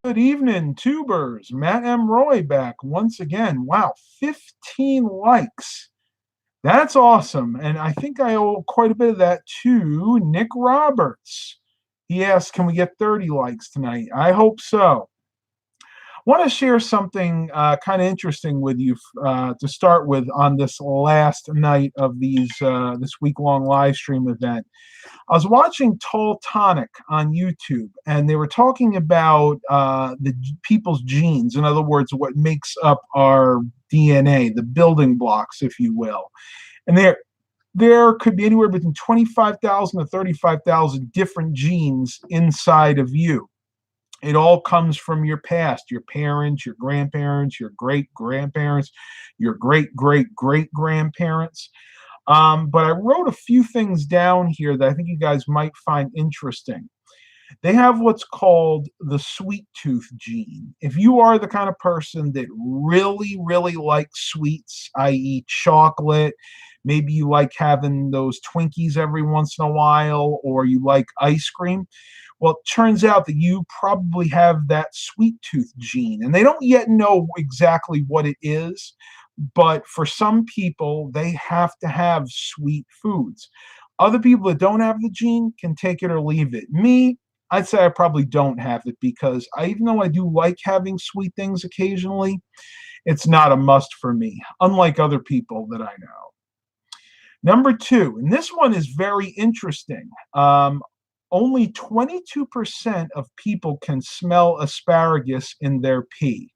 Good evening, tubers. Matt M. Roy back once again. Wow, 15 likes. That's awesome. And I think I owe quite a bit of that to Nick Roberts. He asked, can we get 30 likes tonight? I hope so. Want to share something kind of interesting with you to start with on this last night of this week-long live stream event. I was watching Tall Tonic on YouTube, and they were talking about the people's genes. In other words, what makes up our DNA, the building blocks, if you will. And there could be anywhere between 25,000 to 35,000 different genes inside of you. It all comes from your past, your parents, your grandparents, your great-grandparents, your great-great-great-grandparents. But I wrote a few things down here that I think you guys might find interesting. They have what's called the sweet tooth gene. If you are the kind of person that really, really likes sweets, i.e. chocolate, maybe you like having those Twinkies every once in a while, or you like ice cream, well, it turns out that you probably have that sweet tooth gene. And they don't yet know exactly what it is, but for some people, they have to have sweet foods. Other people that don't have the gene can take it or leave it. Me, I'd say I probably don't have it because even though I do like having sweet things occasionally, it's not a must for me, unlike other people that I know. Number two, and this one is very interesting. Only 22% of people can smell asparagus in their pee.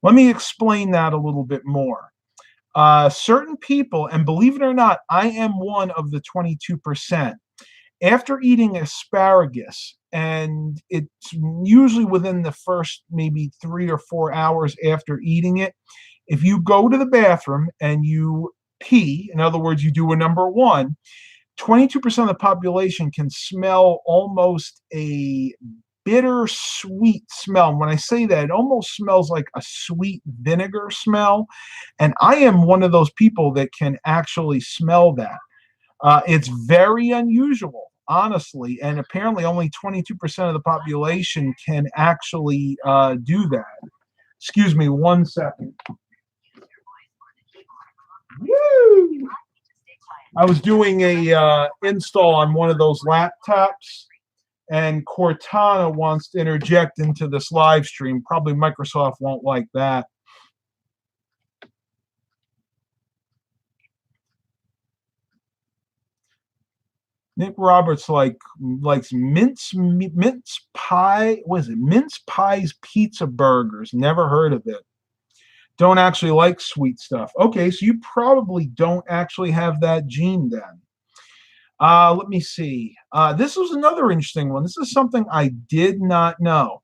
Let me explain that a little bit more. Certain people, and believe it or not, I am one of the 22%. After eating asparagus, and it's usually within the first maybe 3 or 4 hours after eating it, if you go to the bathroom and you pee, in other words, you do a number one, 22% of the population can smell almost a bitter sweet smell. And when I say that, it almost smells like a sweet vinegar smell. And I am one of those people that can actually smell that. It's very unusual, honestly. And apparently only 22% of the population can actually do that. Excuse me 1 second. Woo! I was doing a install on one of those laptops, and Cortana wants to interject into this live stream. Probably Microsoft won't like that. Nick Roberts likes mince pie. What is it? Mince pies, pizza burgers. Never heard of it. Don't actually like sweet stuff. Okay, so you probably don't actually have that gene then. Let me see. This was another interesting one. This is something I did not know.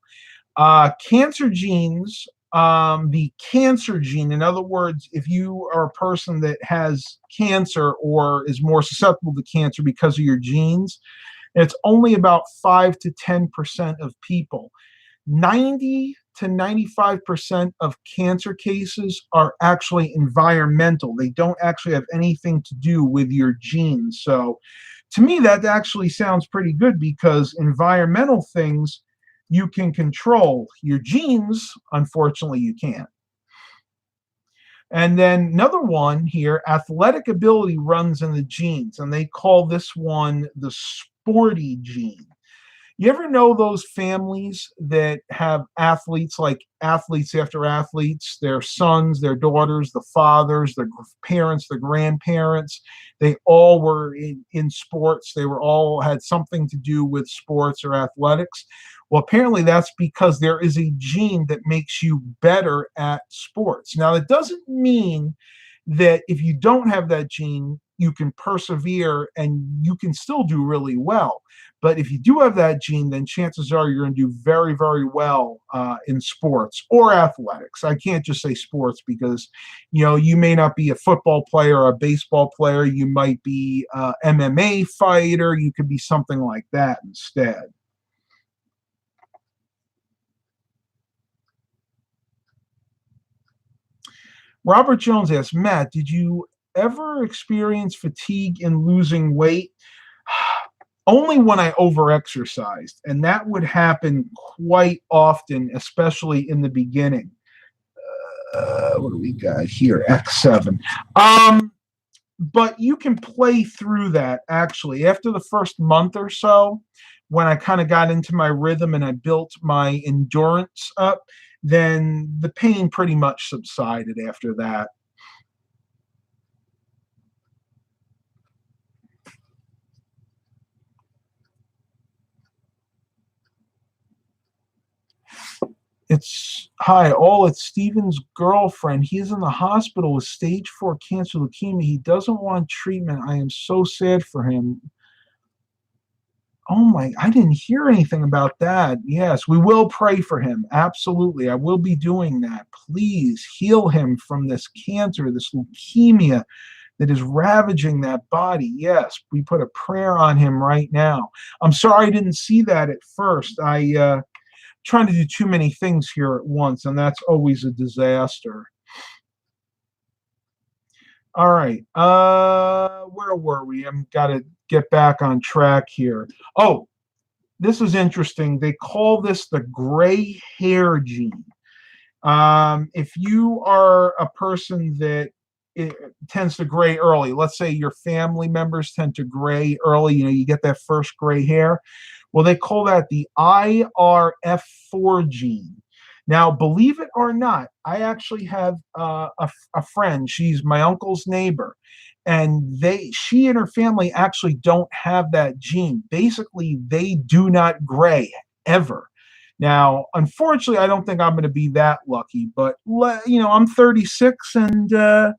Cancer genes, the cancer gene, in other words, if you are a person that has cancer or is more susceptible to cancer because of your genes, it's only about 5 to 10% of people. 90 to 95% of cancer cases are actually environmental. They don't actually have anything to do with your genes. So to me, that actually sounds pretty good because environmental things you can control. Your genes, unfortunately, you can't. And then another one here, athletic ability runs in the genes, and they call this one the sporty gene. You ever know those families that have athletes, like athletes after athletes, their sons, their daughters, the fathers, the parents, the grandparents, they all were in sports. They were all had something to do with sports or athletics. Well, apparently that's because there is a gene that makes you better at sports. Now, that doesn't mean that if you don't have that gene, you can persevere and you can still do really well. But if you do have that gene, then chances are you're going to do very, very well in sports or athletics. I can't just say sports because, you may not be a football player or a baseball player. You might be an MMA fighter. You could be something like that instead. Robert Jones asks, Matt, did you ever experience fatigue in losing weight? only when I overexercised, and that would happen quite often, especially in the beginning. What do we got here? X7. Um, but you can play through that actually. After the first month or so, when I kind of got into my rhythm and I built my endurance up, then the pain pretty much subsided after that. It's hi, all it's Steven's girlfriend. He is in the hospital with stage 4 cancer leukemia. He doesn't want treatment. I am so sad for him. Oh my, I didn't hear anything about that. Yes, we will pray for him. Absolutely. I will be doing that. Please heal him from this cancer, this leukemia that is ravaging that body. Yes, we put a prayer on him right now. I'm sorry I didn't see that at first. I trying to do too many things here at once, and that's always a disaster. All right. Where were we? I'm got to get back on track here. Oh, this is interesting. They call this the gray hair gene. If you are a person that it tends to gray early, let's say your family members tend to gray early, you get that first gray hair. Well, they call that the IRF4 gene. Now, believe it or not, I actually have a friend. She's my uncle's neighbor, and she and her family actually don't have that gene. Basically, they do not gray ever. Now, unfortunately, I don't think I'm going to be that lucky, but I'm 36 and haven't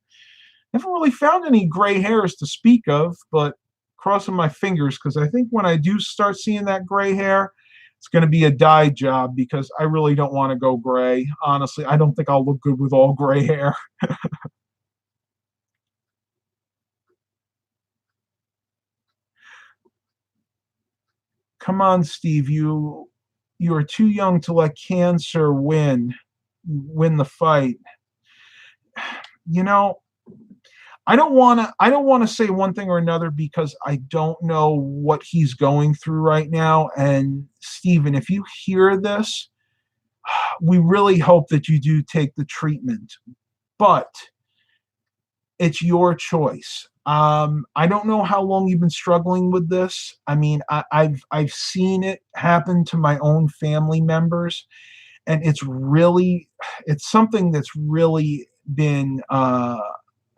really found any gray hairs to speak of, but crossing my fingers because I think when I do start seeing that gray hair, it's going to be a dye job because I really don't want to go gray. Honestly, I don't think I'll look good with all gray hair. Come on, Steve, you are too young to let cancer win the fight. You know, I don't want to say one thing or another because I don't know what he's going through right now. And Stephen, if you hear this, we really hope that you do take the treatment. But it's your choice. I don't know how long you've been struggling with this. I mean, I've seen it happen to my own family members, and it's something that's really been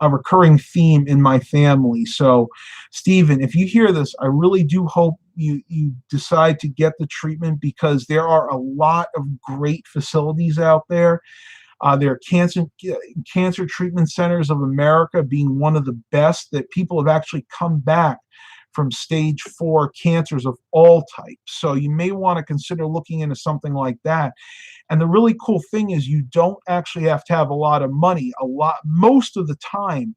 a recurring theme in my family. So, Stephen, if you hear this, I really do hope you decide to get the treatment because there are a lot of great facilities out there. There are cancer treatment centers of America being one of the best that people have actually come back from stage 4 cancers of all types. So you may want to consider looking into something like that. And the really cool thing is you don't actually have to have a lot of money. Most of the time,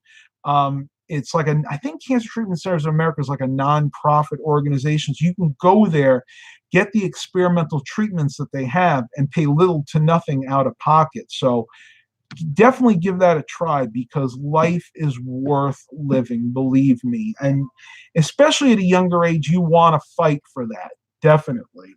it's like I think Cancer Treatment Centers of America is like a nonprofit organization. So you can go there, get the experimental treatments that they have, and pay little to nothing out of pocket. So definitely give that a try because life is worth living, believe me. And especially at a younger age, you want to fight for that. Definitely.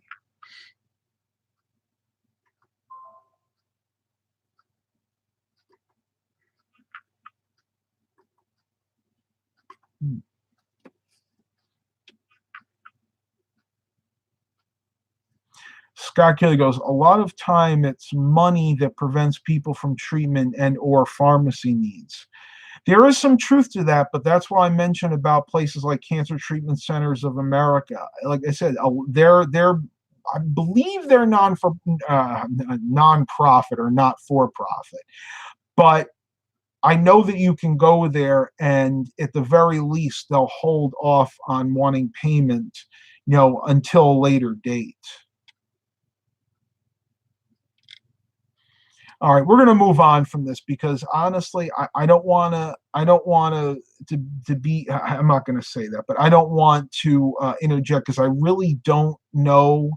Scott Kelly goes, a lot of time it's money that prevents people from treatment and or pharmacy needs. There is some truth to that, but that's why I mentioned about places like Cancer Treatment Centers of America. Like I said, they're I believe they're non-profit or not for profit, but I know that you can go there and at the very least they'll hold off on wanting payment, until a later date. All right, we're going to move on from this because honestly, I don't want to. I don't want to be. I'm not going to say that, but I don't want to interject because I really don't know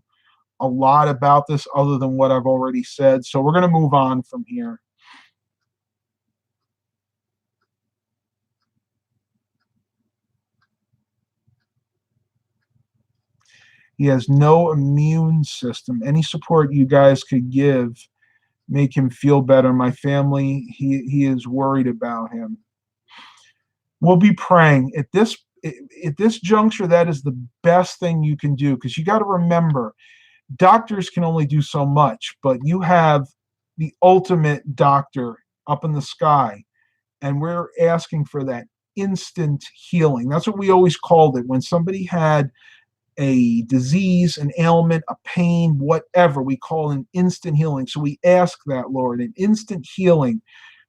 a lot about this other than what I've already said. So we're going to move on from here. He has no immune system. Any support you guys could give, make him feel better. My family, he is worried about him. We'll be praying at this juncture. That is the best thing you can do, because you got to remember, doctors can only do so much, but you have the ultimate doctor up in the sky, and we're asking for that instant healing. That's what we always called it when somebody had a disease, an ailment, a pain, whatever. We call an instant healing. So we ask that, Lord, an instant healing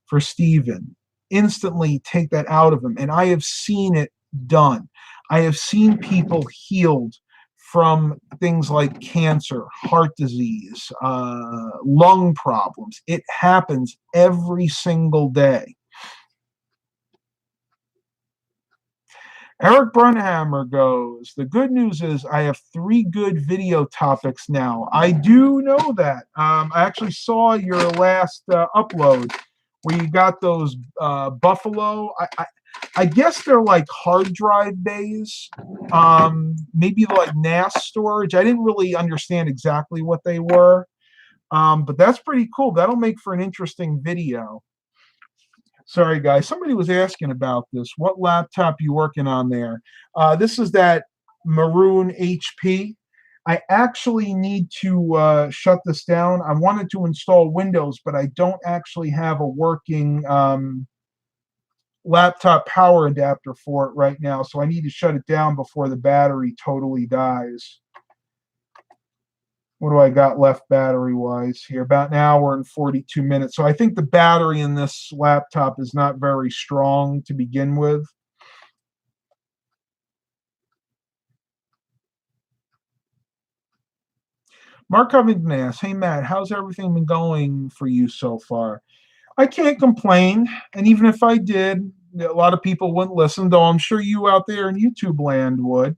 for Stephen. Instantly take that out of him. And I have seen it done. I have seen people healed from things like cancer, heart disease, lung problems. It happens every single day. Eric Brunhammer goes, the good news is I have 3 good video topics now. I do know that. I actually saw your last upload where you got those Buffalo. I guess they're like hard drive bays, maybe like NAS storage. I didn't really understand exactly what they were, but that's pretty cool. That'll make for an interesting video. Sorry, guys. Somebody was asking about this. What laptop you working on there? This is that maroon HP. I actually need to shut this down. I wanted to install Windows, but I don't actually have a working laptop power adapter for it right now, so I need to shut it down before the battery totally dies. What do I got left battery-wise here? About an hour and 42 minutes. So I think the battery in this laptop is not very strong to begin with. Mark Covington asks, hey, Matt, how's everything been going for you so far? I can't complain. And even if I did, a lot of people wouldn't listen, though I'm sure you out there in YouTube land would.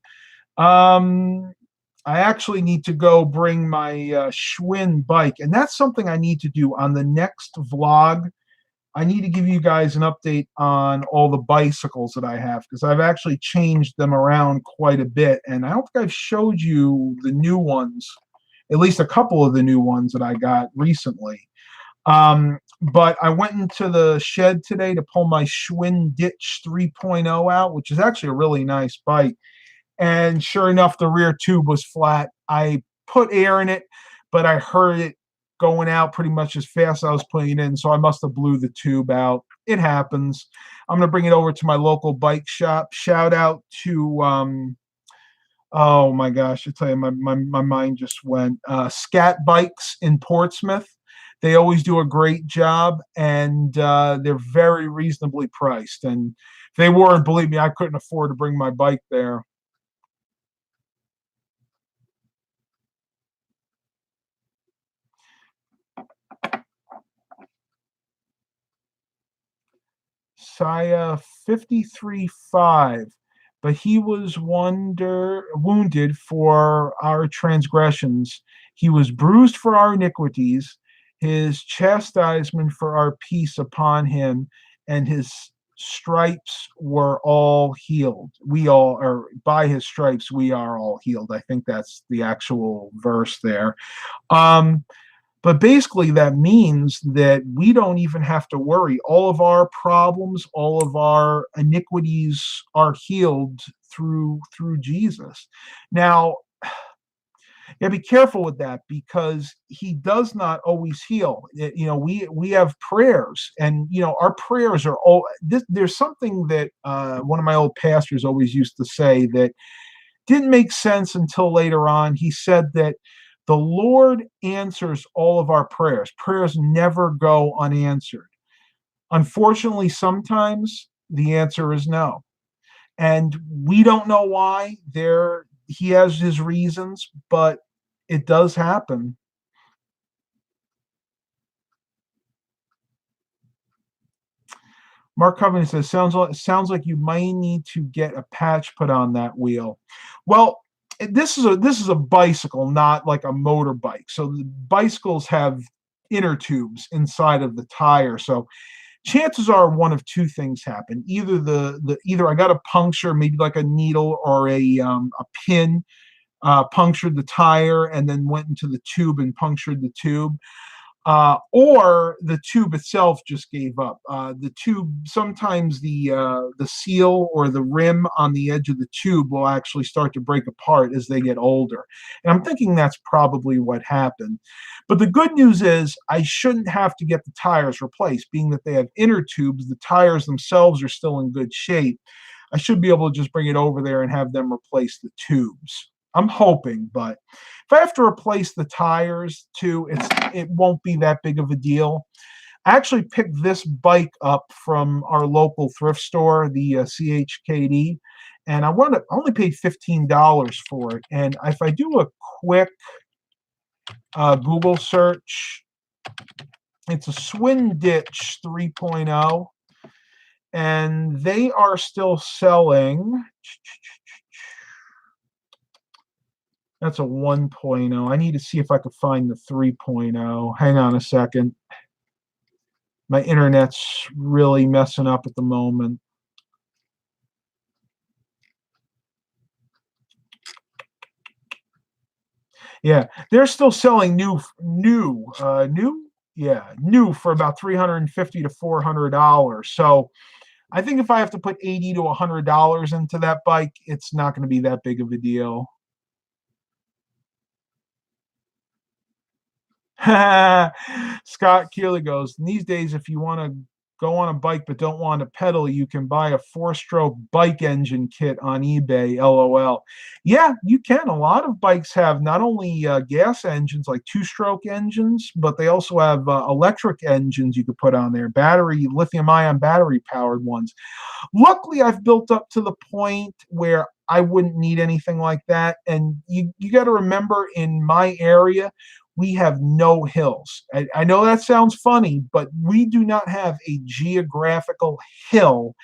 I actually need to go bring my Schwinn bike, and that's something I need to do on the next vlog. I need to give you guys an update on all the bicycles that I have, because I've actually changed them around quite a bit, and I don't think I've showed you the new ones, at least a couple of the new ones that I got recently. But I went into the shed today to pull my Schwinn Ditch 3.0 out, which is actually a really nice bike. And sure enough, the rear tube was flat. I put air in it, but I heard it going out pretty much as fast as I was putting it in, so I must have blew the tube out. It happens. I'm going to bring it over to my local bike shop. Shout out to, oh my gosh, I tell you, my mind just went. Scat Bikes in Portsmouth. They always do a great job, and they're very reasonably priced. And if they weren't, believe me, I couldn't afford to bring my bike there. Saya 53:5, but he was wounded for our transgressions. He was bruised for our iniquities. His chastisement for our peace upon him, and his stripes were all healed. We all are by his stripes, we are all healed. I think that's the actual verse there. But basically, that means that we don't even have to worry. All of our problems, all of our iniquities are healed through Jesus. Now, you gotta be careful with that, because he does not always heal. You know, we have prayers, and you know, our prayers are all. There's something that one of my old pastors always used to say that didn't make sense until later on. He said that the Lord answers all of our prayers. Prayers never go unanswered. Unfortunately, sometimes the answer is no. And we don't know why. He has his reasons, but it does happen. Mark Covenant says, sounds like you might need to get a patch put on that wheel. Well, this is a bicycle, not like a motorbike. So the bicycles have inner tubes inside of the tire. So chances are one of two things happen. Either either I got a puncture, maybe like a needle or a pin punctured the tire and then went into the tube and punctured the tube. Or the tube itself just gave up. The tube, sometimes the seal or the rim on the edge of the tube will actually start to break apart as they get older. And I'm thinking that's probably what happened. But the good news is I shouldn't have to get the tires replaced, being that they have inner tubes. The tires themselves are still in good shape. I should be able to just bring it over there and have them replace the tubes. I'm hoping, but if I have to replace the tires too, it won't be that big of a deal. I actually picked this bike up from our local thrift store, the CHKD, and I only paid $15 for it. And if I do a quick Google search, it's a Swin Ditch 3.0, and they are still selling. That's a 1.0. I need to see if I could find the 3.0. Hang on a second. My internet's really messing up at the moment. Yeah, they're still selling new for about $350 to $400. So I think if I have to put $80 to $100 into that bike, it's not going to be that big of a deal. Scott Keeley goes, these days, if you want to go on a bike but don't want to pedal, you can buy a 4-stroke bike engine kit on eBay, LOL. Yeah, you can. A lot of bikes have not only gas engines, like 2-stroke engines, but they also have electric engines you could put on there, lithium-ion battery-powered ones. Luckily, I've built up to the point where I wouldn't need anything like that. And you got to remember, in my area, we have no hills. I know that sounds funny, but we do not have a geographical hill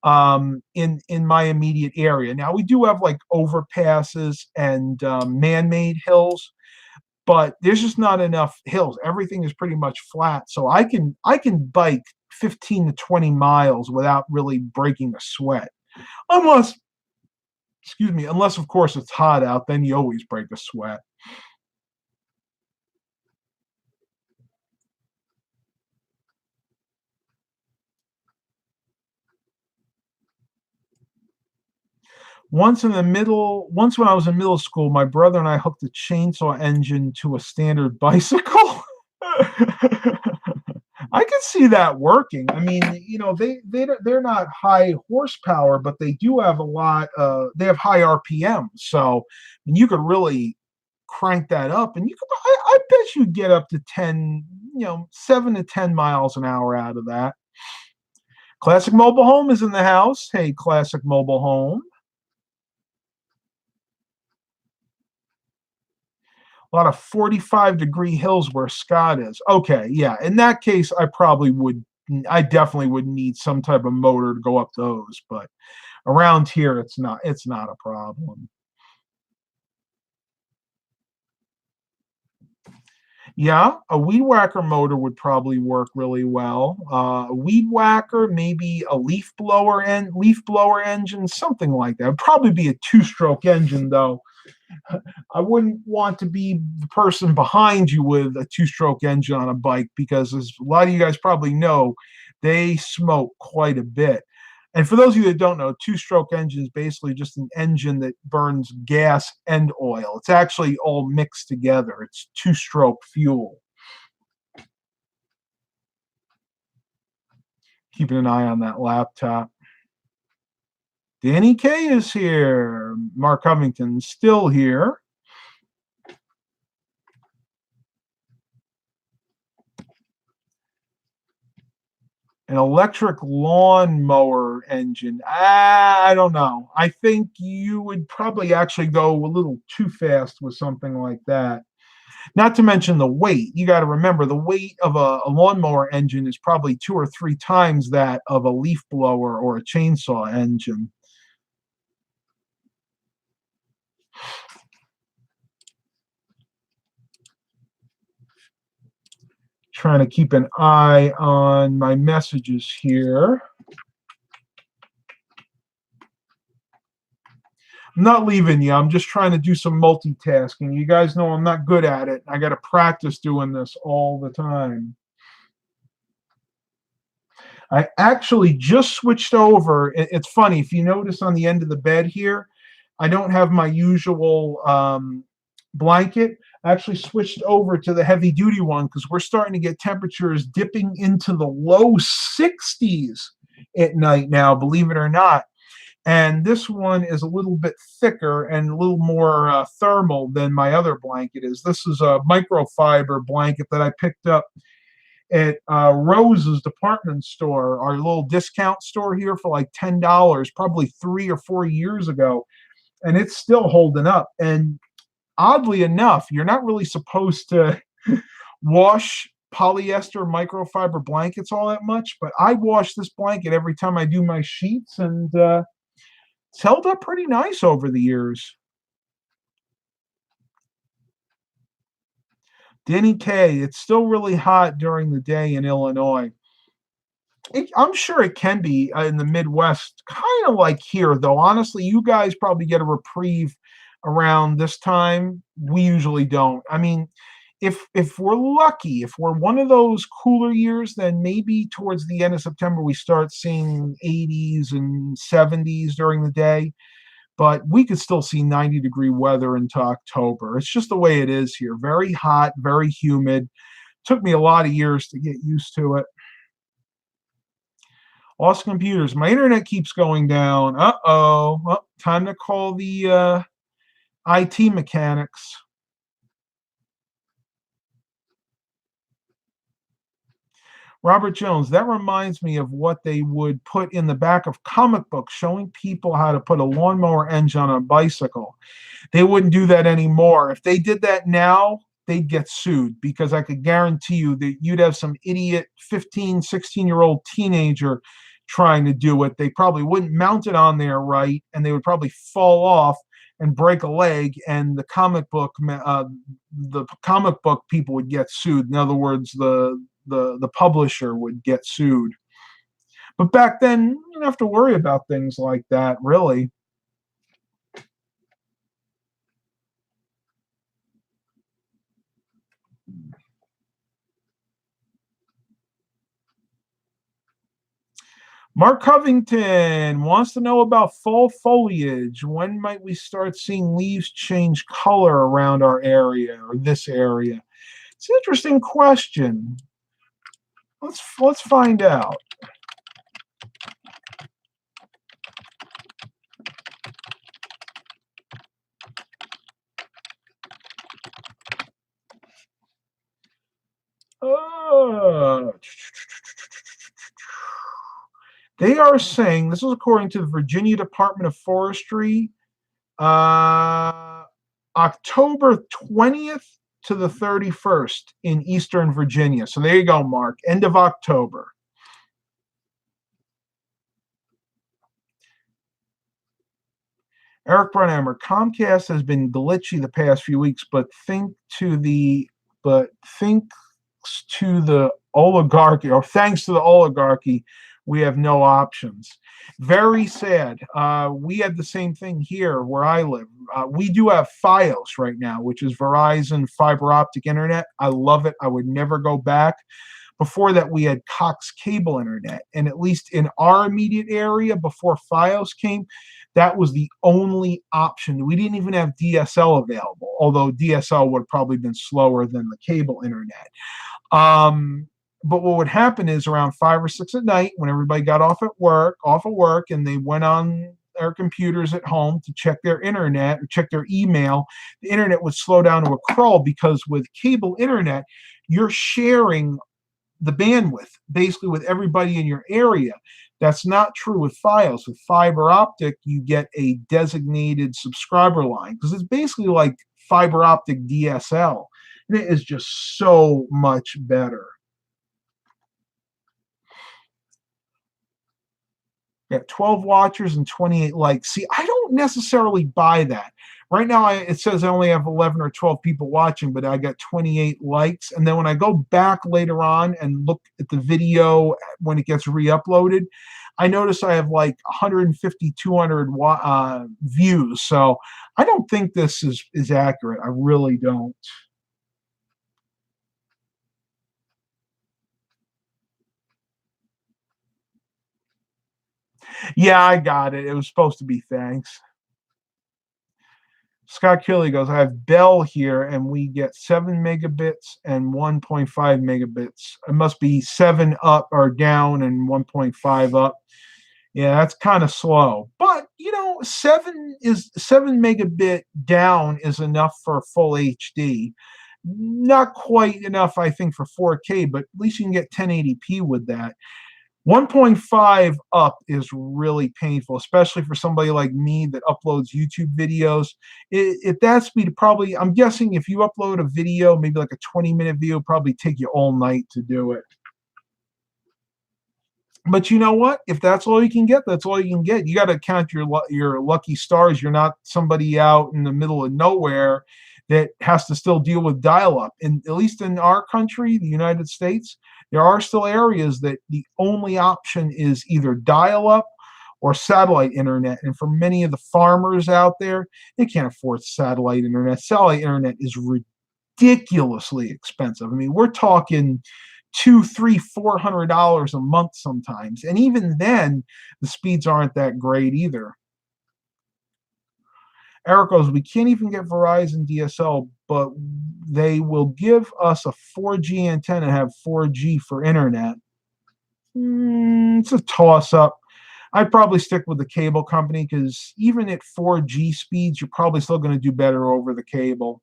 in my immediate area. Now, we do have like overpasses and man-made hills, but there's just not enough hills. Everything is pretty much flat, so I can bike 15 to 20 miles without really breaking a sweat, unless of course it's hot out. Then you always break a sweat. Once when I was in middle school, my brother and I hooked a chainsaw engine to a standard bicycle. I can see that working. I mean, they're not high horsepower, but they do have a lot. They have high RPM, so you could really crank that up, and I bet you get up to 10, 7 to 10 miles an hour out of that. Classic Mobile Home is in the house. Hey, Classic Mobile Home. A lot of 45-degree hills where Scott is. Okay, yeah. In that case, I definitely would need some type of motor to go up those. But around here, it's not a problem. Yeah, a weed whacker motor would probably work really well. A weed whacker, maybe a leaf blower engine, something like that. It'd probably be a 2-stroke engine, though. I wouldn't want to be the person behind you with a 2-stroke engine on a bike, because, as a lot of you guys probably know, they smoke quite a bit. And for those of you that don't know, 2-stroke engine is basically just an engine that burns gas and oil. It's actually all mixed together. It's 2-stroke fuel. Keeping an eye on that laptop. Danny K is here. Mark Covington's still here. An electric lawnmower engine. I don't know. I think you would probably actually go a little too fast with something like that. Not to mention the weight. You got to remember, the weight of a lawnmower engine is probably 2 or 3 times that of a leaf blower or a chainsaw engine. Trying to keep an eye on my messages here. not leaving you. I'm just trying to do some multitasking. You guys know I'm not good at it. I got to practice doing this all the time. I actually just switched over. It's funny, if you notice on the end of the bed here, I don't have my usual blanket. I actually switched over to the heavy duty one because we're starting to get temperatures dipping into the low 60s at night now, believe it or not. And this one is a little bit thicker and a little more thermal than my other blanket is. This is a microfiber blanket that I picked up at Rose's department store, our little discount store here, for like $10, probably 3 or 4 years ago, and it's still holding up. And oddly enough, you're not really supposed to wash polyester microfiber blankets all that much, but I wash this blanket every time I do my sheets, and it's held up pretty nice over the years. Denny K, it's still really hot during the day in Illinois. I'm sure it can be in the Midwest, kind of like here, though. Honestly, you guys probably get a reprieve around this time. We usually don't. I mean, if we're lucky, if we're one of those cooler years, then maybe towards the end of September we start seeing 80s and 70s during the day. But we could still see 90-degree weather into October. It's just the way it is here. Very hot, very humid. Took me a lot of years to get used to it. Awesome computers. My internet keeps going down. Uh-oh. Oh, time to call the IT mechanics. Robert Jones, that reminds me of what they would put in the back of comic books showing people how to put a lawnmower engine on a bicycle. They wouldn't do that anymore. If they did that now, they'd get sued, because I could guarantee you that you'd have some idiot 15, 16-year-old teenager trying to do it. They probably wouldn't mount it on there right, and they would probably fall off and break a leg, and the comic book people would get sued. In other words, the publisher would get sued. But back then, you didn't have to worry about things like that, really. Mark Covington wants to know about fall foliage. When might we start seeing leaves change color around our area or this area? It's an interesting question. Let's find out. They are saying, this is according to the Virginia Department of Forestry, October 20th to the 31st in Eastern Virginia. So there you go, Mark. End of October. Eric Brunhammer, Comcast has been glitchy the past few weeks, but thanks to the oligarchy, we have no options. Very sad. We had the same thing here where I live. We do have Fios right now, which is Verizon fiber optic internet. I love it. I would never go back. Before that, we had Cox cable internet. And at least in our immediate area, before Fios came, that was the only option. We didn't even have DSL available, although DSL would have probably been slower than the cable internet. But what would happen is around 5 or 6 at night, when everybody got off of work, and they went on their computers at home to check their internet or check their email, the internet would slow down to a crawl, because with cable internet, you're sharing the bandwidth basically with everybody in your area. That's not true with Fios. With fiber optic, you get a designated subscriber line, because it's basically like fiber optic DSL, and it is just so much better. Got 12 watchers and 28 likes. See, I don't necessarily buy that. Right now, it says I only have 11 or 12 people watching, but I got 28 likes. And then when I go back later on and look at the video when it gets re-uploaded, I notice I have like 150, 200 views. So I don't think this is accurate. I really don't. Yeah, I got it. It was supposed to be thanks. Scott Kelly goes, I have Bell here, and we get 7 megabits and 1.5 megabits. It must be 7 up or down and 1.5 up. Yeah, that's kind of slow. But, 7 megabit down is enough for full HD. Not quite enough, I think, for 4K, but at least you can get 1080p with that. 1.5 up is really painful, especially for somebody like me that uploads YouTube videos. At that speed, probably, I'm guessing if you upload a video, maybe like a 20-minute video, probably take you all night to do it. But you know what? If that's all you can get, that's all you can get. You got to count your lucky stars. You're not somebody out in the middle of nowhere that has to still deal with dial-up. And at least in our country, the United States, there are still areas that the only option is either dial-up or satellite internet. And for many of the farmers out there, they can't afford satellite internet. Satellite internet is ridiculously expensive. I mean, we're talking $200, $300, $400 a month sometimes, and even then, the speeds aren't that great either. Eric goes, we can't even get Verizon DSL, but they will give us a 4G antenna and have 4G for internet. It's a toss-up. I'd probably stick with the cable company because even at 4G speeds, you're probably still going to do better over the cable.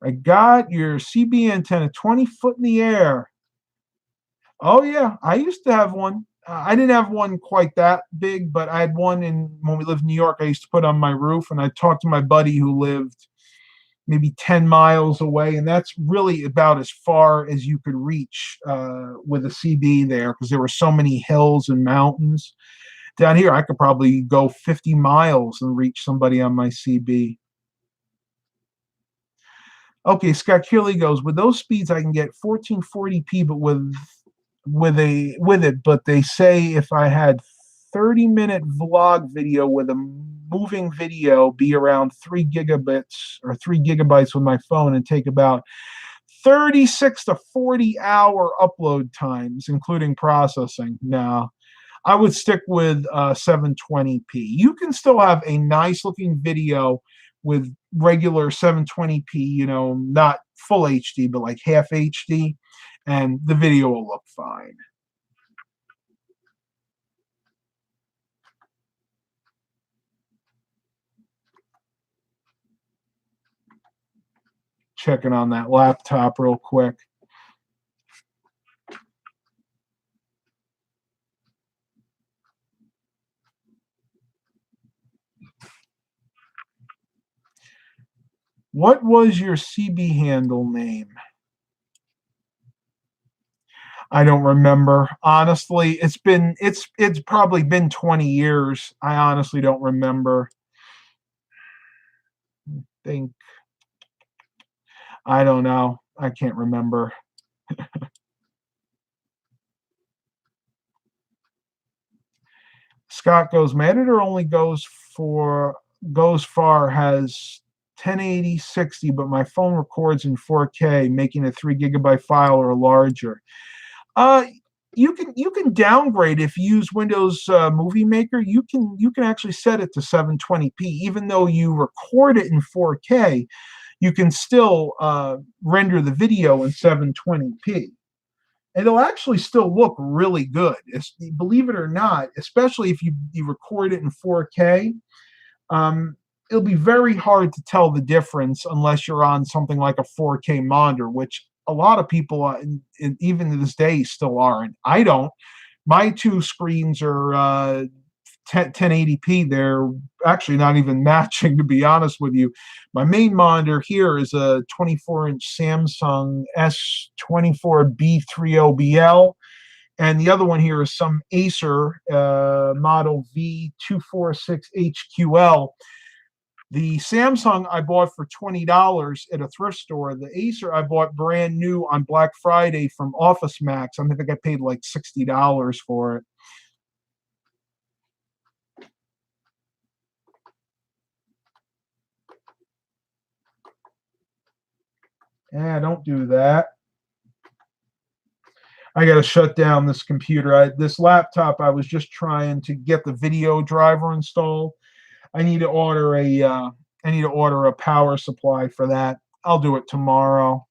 I got your CB antenna 20 foot in the air. Oh, yeah. I used to have one. I didn't have one quite that big, but I had one when we lived in New York. I used to put on my roof, and I talked to my buddy who lived maybe 10 miles away, and that's really about as far as you could reach with a CB there because there were so many hills and mountains. Down here, I could probably go 50 miles and reach somebody on my CB. Okay, Scott Keeley goes, with those speeds I can get 1440p, but with it, but they say if I had 30-minute vlog video with a moving video be around 3 gigabits or 3 gigabytes with my phone and take about 36 to 40 hour upload times, including processing. No, I would stick with 720p. You can still have a nice looking video with regular 720p, not full HD, but like half HD, and the video will look fine. Checking on that laptop real quick. What was your CB handle name? I don't remember. Honestly, it's probably been 20 years. I honestly don't remember. I don't know. I can't remember. Scott goes, my editor only goes far, has 1080 60, but my phone records in 4K, making a 3 gigabyte file or larger. You can downgrade if you use Windows Movie Maker. You can actually set it to 720p, even though you record it in 4K. You can still render the video in 720p. It'll actually still look really good. Believe it or not, especially if you record it in 4K, it'll be very hard to tell the difference unless you're on something like a 4K monitor, which a lot of people, even to this day, still aren't. I don't. My two screens are 1080p. They're actually not even matching, to be honest with you. My main monitor here is a 24-inch Samsung S24B30BL, and the other one here is some Acer model V246HQL. The Samsung I bought for $20 at a thrift store. The Acer I bought brand new on Black Friday from Office Max. I think I paid like $60 for it. Yeah, don't do that. I got to shut down this computer. This laptop, I was just trying to get the video driver installed. I need to order a power supply for that. I'll do it tomorrow.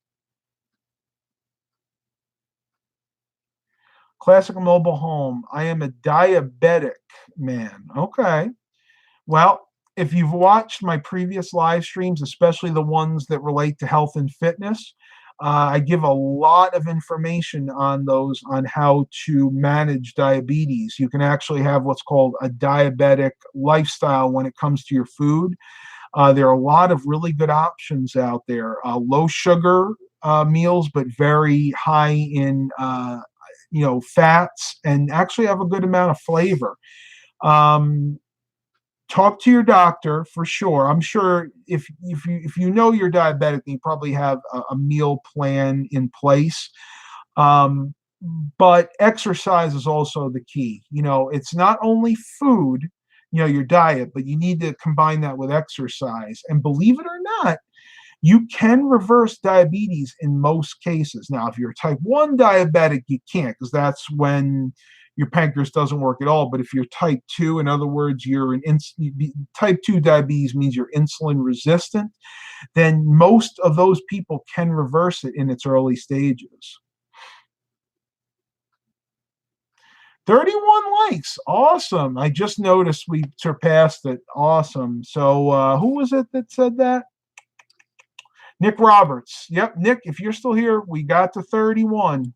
Classic mobile home. I am a diabetic man. Okay. Well, if you've watched my previous live streams, especially the ones that relate to health and fitness, I give a lot of information on those on how to manage diabetes. You can actually have what's called a diabetic lifestyle when it comes to your food. There are a lot of really good options out there. Low sugar meals, but very high in fats, and actually have a good amount of flavor. Talk to your doctor for sure. I'm sure if you know you're diabetic, you probably have a meal plan in place. Um, but exercise is also the key. It's not only food, your diet, but you need to combine that with exercise. And believe it or not, you can reverse diabetes in most cases. Now, if you're type 1 diabetic, you can't, because that's when your pancreas doesn't work at all. But if you're type 2, in other words, type 2 diabetes means you're insulin resistant, then most of those people can reverse it in its early stages. 31 likes. Awesome. I just noticed we surpassed it. Awesome. So who was it that said that? Nick Roberts. Yep, Nick, if you're still here, we got to 31.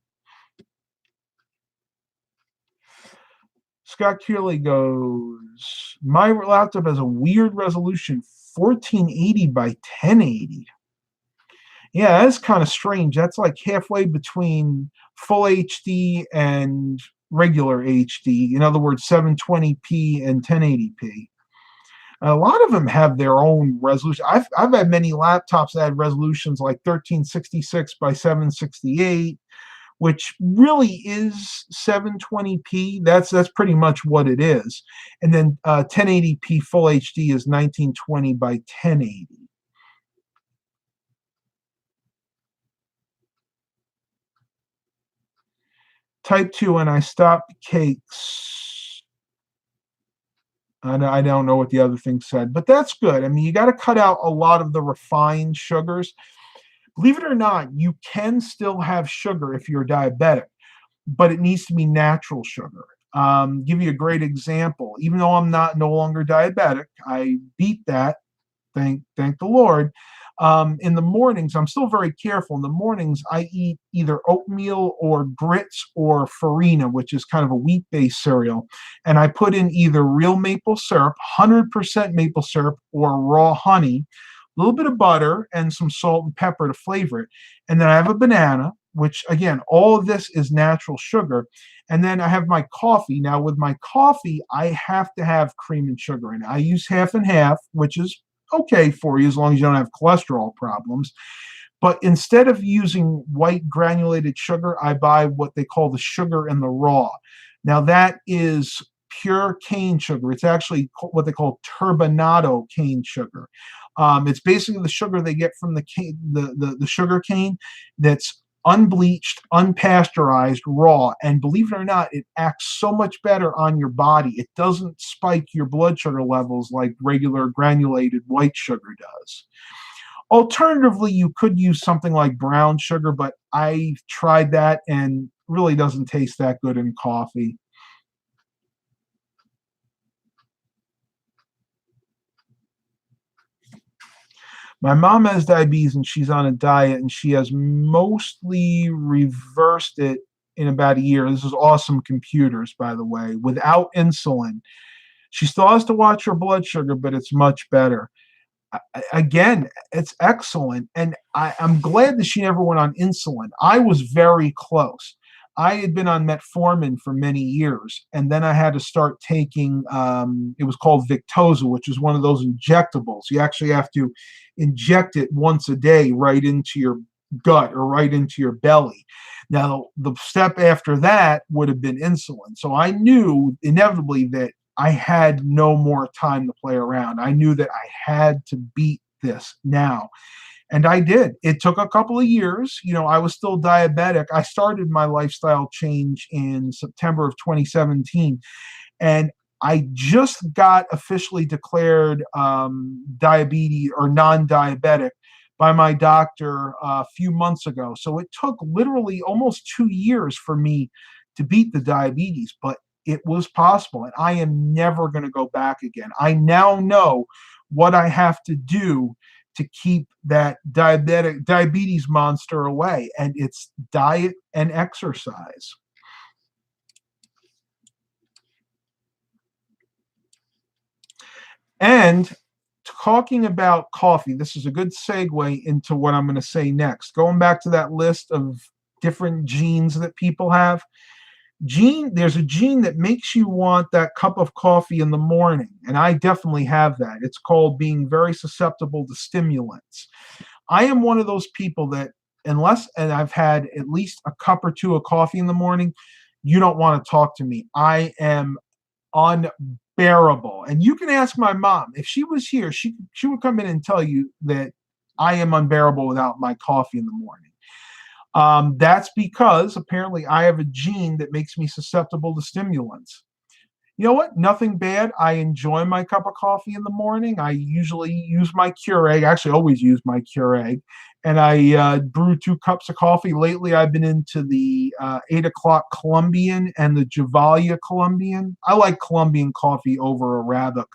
Scott Keeley goes, my laptop has a weird resolution, 1480 by 1080. Yeah, that's kind of strange. That's like halfway between full HD and regular HD. In other words, 720p and 1080p. A lot of them have their own resolution. I've had many laptops that had resolutions like 1366 by 768, which really is 720p. That's pretty much what it is. And then 1080p full HD is 1920 by 1080. Type 2, and I stopped cakes. I don't know what the other thing said, but that's good. I mean, you got to cut out a lot of the refined sugars. Believe it or not, you can still have sugar if you're diabetic, but it needs to be natural sugar. Give you a great example. Even though I'm no longer diabetic, I beat that. Thank the Lord. In the mornings, I'm still very careful. In the mornings, I eat either oatmeal or grits or farina, which is kind of a wheat-based cereal. And I put in either real maple syrup, 100% maple syrup, or raw honey, a little bit of butter, and some salt and pepper to flavor it. And then I have a banana, which, again, all of this is natural sugar. And then I have my coffee. Now, with my coffee, I have to have cream and sugar in it. I use half and half, which is okay for you as long as you don't have cholesterol problems. But instead of using white granulated sugar, I buy what they call the sugar in the raw. Now, that is pure cane sugar. It's actually what they call turbinado cane sugar. It's basically the sugar they get from the sugar cane that's unbleached, unpasteurized, raw. And believe it or not, it acts so much better on your body. It doesn't spike your blood sugar levels like regular granulated white sugar does. Alternatively, you could use something like brown sugar, but I tried that and really doesn't taste that good in coffee. My mom has diabetes and she's on a diet, and she has mostly reversed it in about a year. This is awesome computers, by the way, without insulin. She still has to watch her blood sugar, but it's much better. Again, it's excellent. And I'm glad that she never went on insulin. I was very close. I had been on metformin for many years, and then I had to start taking, it was called Victoza, which is one of those injectables. You actually have to inject it once a day right into your gut or right into your belly. Now, the step after that would have been insulin. So I knew inevitably that I had no more time to play around. I knew that I had to beat this now. And I did. It took a couple of years. I was still diabetic. I started my lifestyle change in September of 2017, and I just got officially declared diabetes or non-diabetic by my doctor a few months ago. So it took literally almost 2 years for me to beat the diabetes, but it was possible, and I am never going to go back again. I now know what I have to do to keep that diabetes monster away, and it's diet and exercise. And talking about coffee, this is a good segue into what I'm going to say next. Going back to that list of different genes that people have, there's a gene that makes you want that cup of coffee in the morning, and I definitely have that. It's called being very susceptible to stimulants. I am one of those people that unless and I've had at least a cup or two of coffee in the morning, you don't want to talk to me. I am unbearable. And you can ask my mom. If she was here, she would come in and tell you that I am unbearable without my coffee in the morning. That's because apparently I have a gene that makes me susceptible to stimulants. You know what? Nothing bad. I enjoy my cup of coffee in the morning. I usually use my Keurig. I actually always use my Keurig. And I brew 2 cups of coffee. Lately, I've been into the 8 o'clock Colombian and the Javalia Colombian. I like Colombian coffee over Arabica.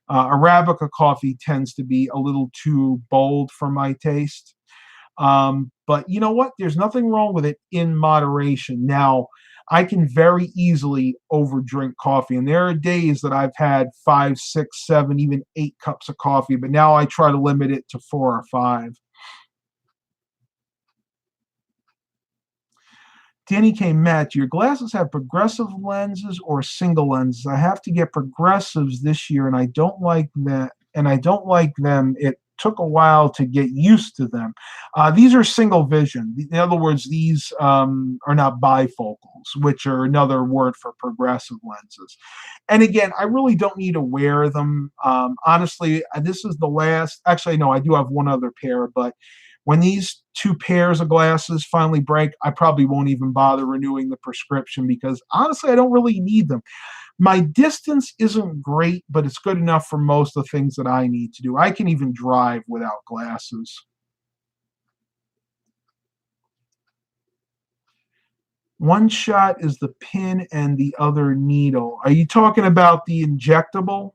Arabica coffee tends to be a little too bold for my taste. But you know what? There's nothing wrong with it in moderation. Now, I can very easily overdrink coffee, and there are days that I've had 5, 6, 7, even 8 cups of coffee, but now I try to limit it to 4 or 5. Danny K. Matt, do your glasses have progressive lenses or single lenses? I have to get progressives this year, and I don't like that. And I don't like them. It took a while to get used to them. These are single vision. In other words, these are not bifocals, which are another word for progressive lenses. And again, I really don't need to wear them. Honestly, this is the last. Actually, no, I do have one other pair, but when these 2 pairs of glasses finally break, I probably won't even bother renewing the prescription because honestly, I don't really need them. My distance isn't great, but it's good enough for most of the things that I need to do. I can even drive without glasses. One shot is the pin and the other needle. Are you talking about the injectable?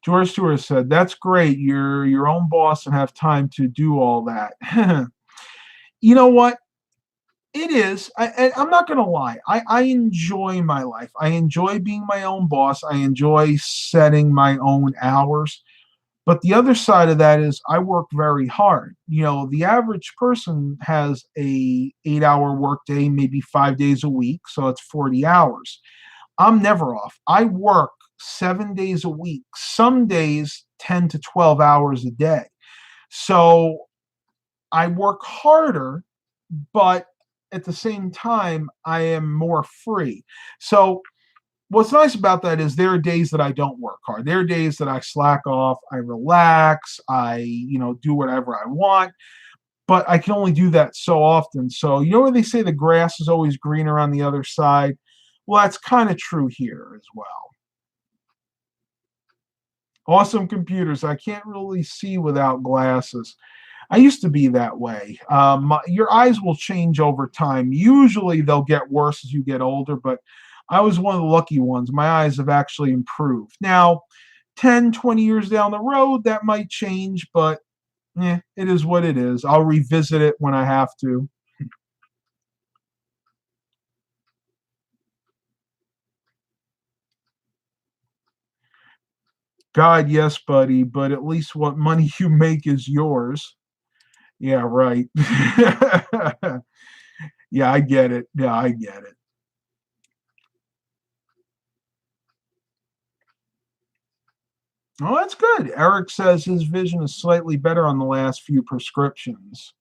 George Stewart said, "That's great. You're your own boss and have time to do all that." You know what? It is. I'm not going to lie. I enjoy my life. I enjoy being my own boss. I enjoy setting my own hours. But the other side of that is I work very hard. The average person has a 8-hour workday, maybe 5 days a week, so it's 40 hours. I'm never off. I work 7 days a week, some days 10 to 12 hours a day. So I work harder, but at the same time, I am more free. So what's nice about that is there are days that I don't work hard. There are days that I slack off, I relax, I do whatever I want, but I can only do that so often. So, where they say the grass is always greener on the other side? Well, that's kind of true here as well. Awesome computers. I can't really see without glasses. I used to be that way. Your eyes will change over time. Usually they'll get worse as you get older, but I was one of the lucky ones. My eyes have actually improved. Now, 10, 20 years down the road, that might change, but it is what it is. I'll revisit it when I have to. God, yes, buddy, but at least what money you make is yours. Yeah, right. Yeah, I get it. Yeah, I get it. Oh, that's good. Eric says his vision is slightly better on the last few prescriptions.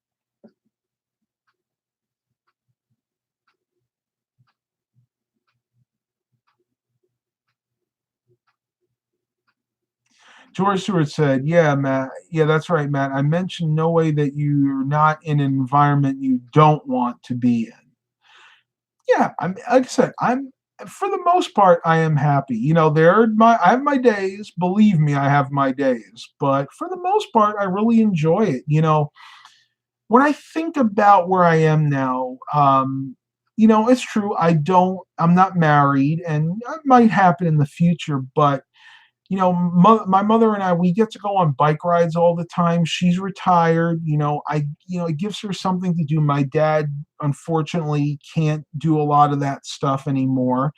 George Stewart said, "Yeah, Matt. Yeah, that's right, Matt. I mentioned no way that you're not in an environment you don't want to be in. Yeah, I'm like I said, I'm for the most part, I am happy. I have my days. Believe me, I have my days. But for the most part, I really enjoy it. When I think about where I am now, it's true. I'm not married, and it might happen in the future, but my mother and I, we get to go on bike rides all the time. She's retired. It gives her something to do. My dad, unfortunately, can't do a lot of that stuff anymore.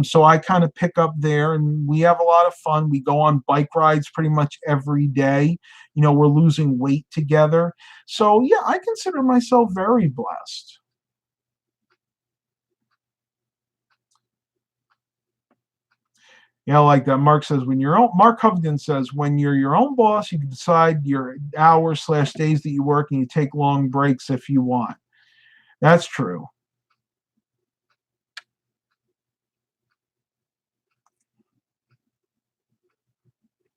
So I kind of pick up there and we have a lot of fun. We go on bike rides pretty much every day. We're losing weight together. So yeah, I consider myself very blessed. Like that. Mark Covington says, when you're your own boss, you can decide your hours/days that you work and you take long breaks if you want. That's true.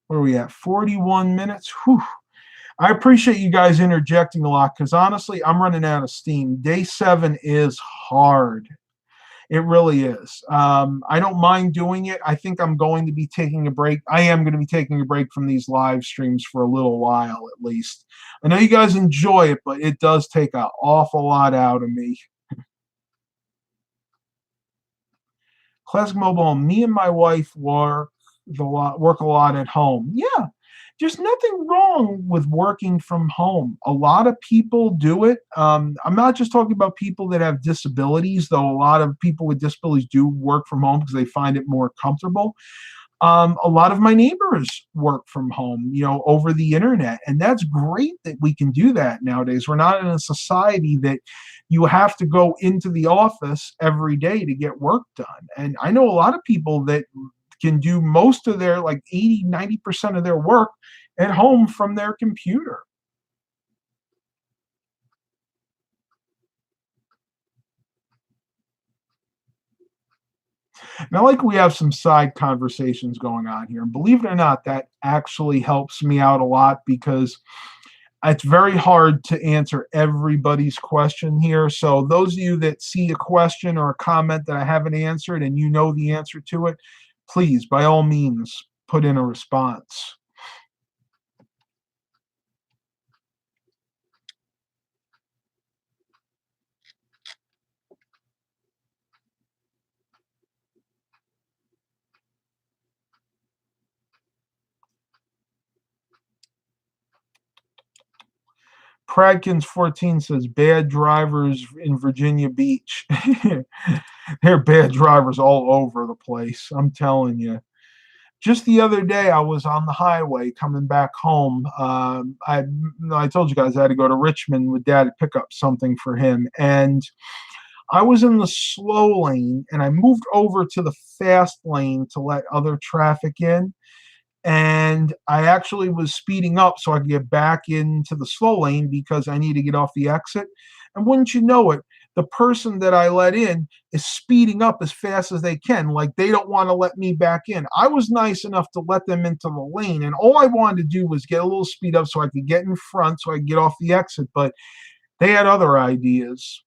Where are we at? 41 minutes. Whew. I appreciate you guys interjecting a lot because honestly, I'm running out of steam. Day 7 is hard. It really is. I don't mind doing it. I think I'm going to be taking a break. I am going to be taking a break from these live streams for a little while at least. I know you guys enjoy it, but it does take an awful lot out of me. Classic Mobile, me and my wife work a lot at home. Yeah, there's nothing wrong with working from home. A lot of people do it. I'm not just talking about people that have disabilities, though a lot of people with disabilities do work from home because they find it more comfortable. A lot of my neighbors work from home, over the internet. And that's great that we can do that nowadays. We're not in a society that you have to go into the office every day to get work done. And I know a lot of people that can do most of their like 80-90% of their work at home from their computer. And I like we have some side conversations going on here. And believe it or not, that actually helps me out a lot because it's very hard to answer everybody's question here. So those of you that see a question or a comment that I haven't answered and you know the answer to it, please, by all means, put in a response. Pradkins 14 says bad drivers in Virginia Beach. They're bad drivers all over the place. I'm telling you. Just the other day, I was on the highway coming back home. I told you guys I had to go to Richmond with Dad to pick up something for him, and I was in the slow lane, and I moved over to the fast lane to let other traffic in. And I actually was speeding up so I could get back into the slow lane because I need to get off the exit. And wouldn't you know it, the person that I let in is speeding up as fast as they can. Like they don't want to let me back in. I was nice enough to let them into the lane. And all I wanted to do was get a little speed up so I could get in front so I could get off the exit. But they had other ideas.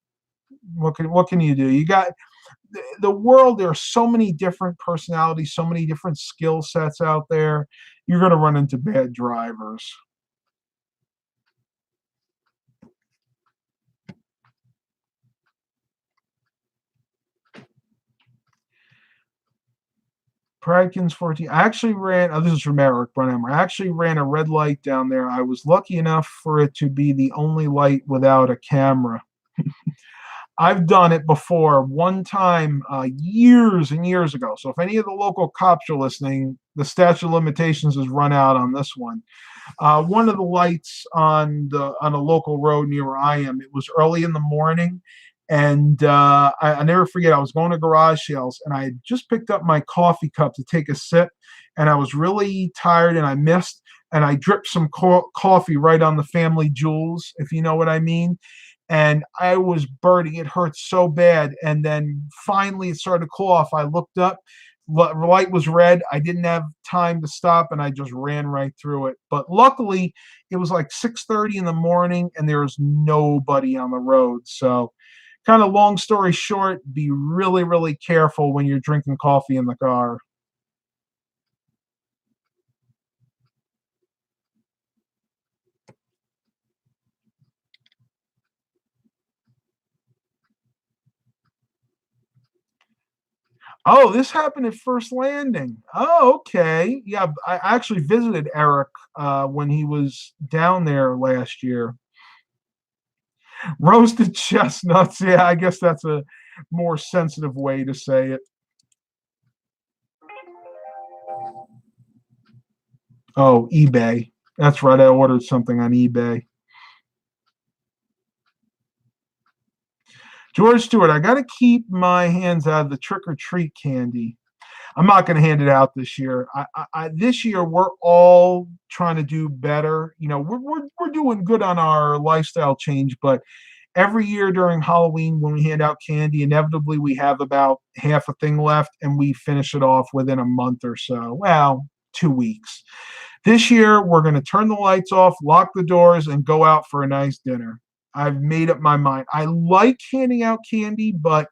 What can you do? You got the world. There are so many different personalities, so many different skill sets out there. You're going to run into bad drivers. Pradkins 14. I actually ran, this is from Eric Brunhammer. I actually ran a red light down there. I was lucky enough for it to be the only light without a camera. I've done it before one time years and years ago. So if any of the local cops are listening, the statute of limitations has run out on this one. One of the lights on a local road near where I am, it was early in the morning, and I never forget. I was going to garage sales, and I had just picked up my coffee cup to take a sip, and I was really tired, and I missed, and I dripped some coffee right on the family jewels, if you know what I mean. And I was burning. It hurt so bad. And then finally it started to cool off. I looked up, light was red. I didn't have time to stop, and I just ran right through it. But luckily, it was like 6:30 in the morning, and there was nobody on the road. So, kind of long story short, be really, really careful when you're drinking coffee in the car. Oh, this happened at First Landing. Oh, okay. Yeah, I actually visited Eric when he was down there last year. Roasted chestnuts. Yeah, I guess that's a more sensitive way to say it. Oh, eBay. That's right. I ordered something on eBay. George Stewart, I got to keep my hands out of the trick or treat candy. I'm not going to hand it out this year. This year we're all trying to do better. You know, we're doing good on our lifestyle change, but every year during Halloween when we hand out candy, inevitably we have about half a thing left, and we finish it off within a month or so. Well, 2 weeks. This year we're going to turn the lights off, lock the doors, and go out for a nice dinner. I've made up my mind. I like handing out candy, but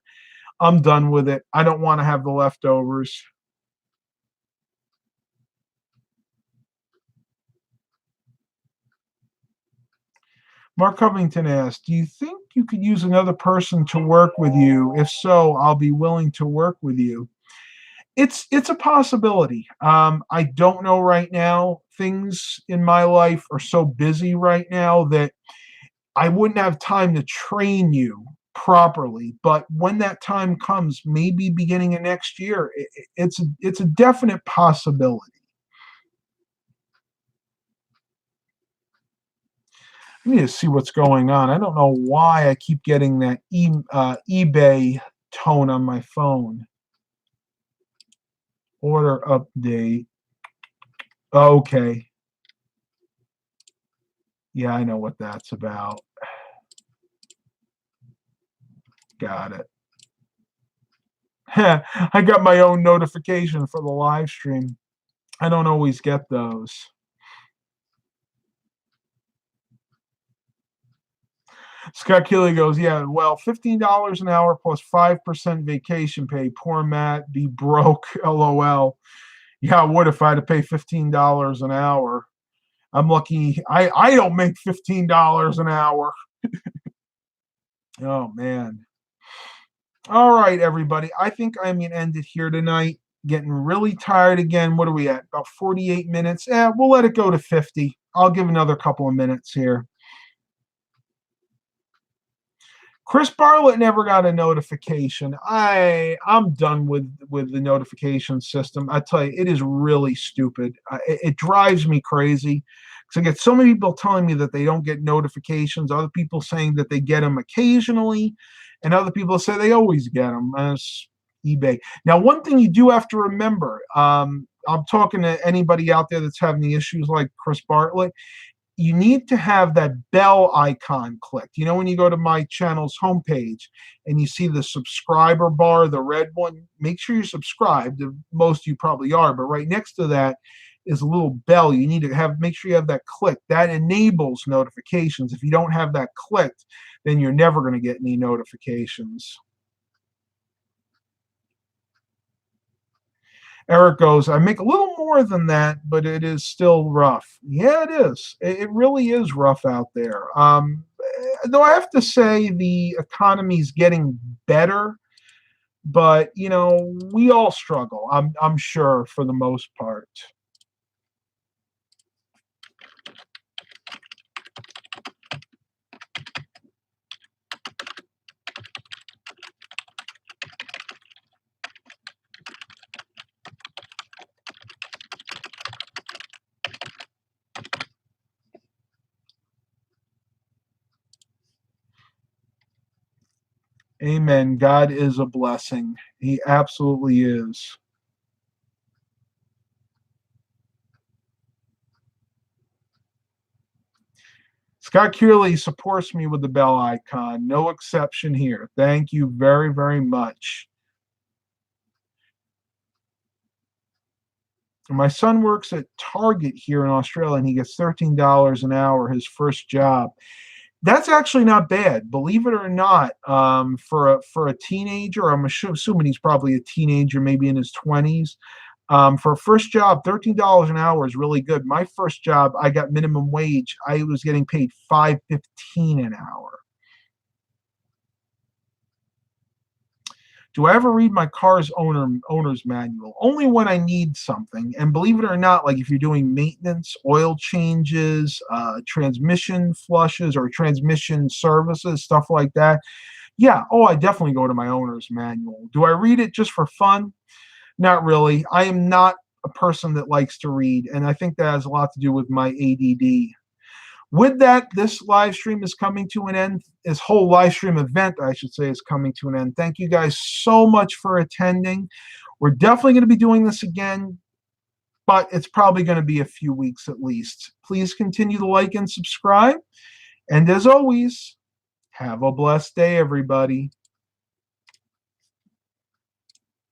I'm done with it. I don't want to have the leftovers. Mark Covington asked, "Do you think you could use another person to work with you? If so, I'll be willing to work with you." It's a possibility. I don't know right now. Things in my life are so busy right now that I wouldn't have time to train you properly. But when that time comes, maybe beginning of next year, it's a definite possibility. I need to see what's going on. I don't know why I keep getting that eBay tone on my phone. Order update. Okay. Yeah, I know what that's about. Got it. I got my own notification for the live stream. I don't always get those. Scott Kelly goes, yeah, well, $15 an hour plus 5% vacation pay. Poor Matt, be broke. LOL. Yeah, I would if I had to pay $15 an hour. I'm lucky I don't make $15 an hour. Oh man. All right, everybody. I think I'm gonna end it here tonight. Getting really tired again. What are we at? About 48 minutes. We'll let it go to 50. I'll give another couple of minutes here. Chris Bartlett never got a notification. I'm done with the notification system. I tell you, it is really stupid. It drives me crazy because I get so many people telling me that they don't get notifications. Other people saying that they get them occasionally, and other people say they always get them. That's eBay. Now, one thing you do have to remember. I'm talking to anybody out there that's having the issues like Chris Bartlett. You need to have that bell icon clicked. You know, when you go to my channel's homepage and you see the subscriber bar, the red one, make sure you're subscribed. Most of you probably are, but right next to that is a little bell. You need to make sure you have that clicked. That enables notifications. If you don't have that clicked, then you're never going to get any notifications. Eric goes, I make a little more than that, but it is still rough. Yeah, it is. It really is rough out there. Though I have to say the economy's getting better, but you know, we all struggle. I'm sure for the most part. Amen. God is a blessing. He absolutely is. Scott Kearley supports me with the bell icon. No exception here. Thank you very, very much. My son works at Target here in Australia, and he gets $13 an hour, his first job. That's actually not bad, believe it or not. For a teenager, I'm assuming he's probably a teenager, maybe in his 20s. For a first job, $13 an hour is really good. My first job, I got minimum wage. I was getting paid $5.15 an hour. Do I ever read my car's owner's manual? Only when I need something. And believe it or not, like if you're doing maintenance, oil changes, transmission flushes, or transmission services, stuff like that. Yeah, oh, I definitely go to my owner's manual. Do I read it just for fun? Not really. I am not a person that likes to read, and I think that has a lot to do with my ADD. With that, this live stream is coming to an end. This whole live stream event, I should say, is coming to an end. Thank you guys so much for attending. We're definitely going to be doing this again, but it's probably going to be a few weeks at least. Please continue to like and subscribe. And as always, have a blessed day, everybody.